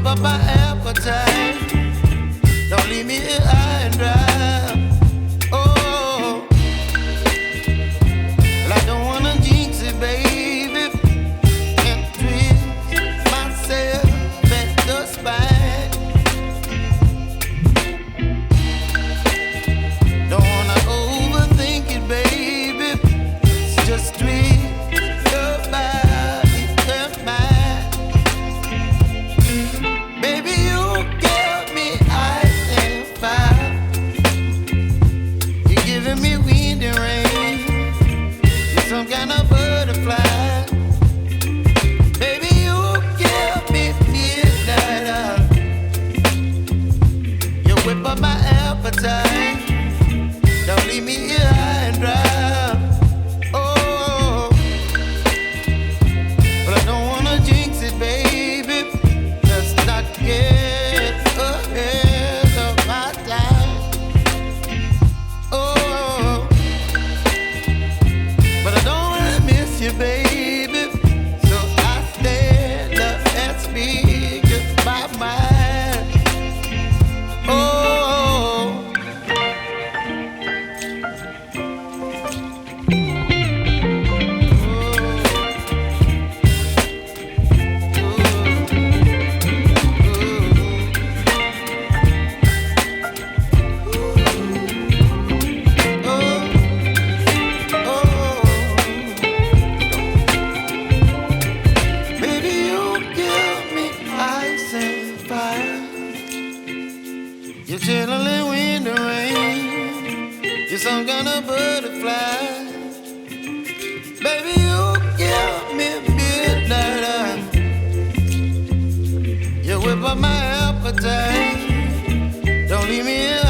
up my appetite. Don't leave me here high and dry. Oh, well, I don't wanna jinx it, baby, and twist myself at the spine. Don't wanna overthink it, baby. It's just twist your body and mine. Baby, you give me ice and fire. You're giving me wind and rain. You're some kind of butterfly. Baby, you give me midnight. You whip up my appetite. Don't leave me here high and dry. Oh, but I don't wanna jinx it, baby. Let's not get ahead of my time. Oh, but I don't wanna miss you, baby. So I stand up and speak my mind. Oh. Baby, you give me ice and fire. You're chilling wind and rain. You're some kind of butterfly. Baby, you give me midnight. You whip up my appetite. Don't leave me here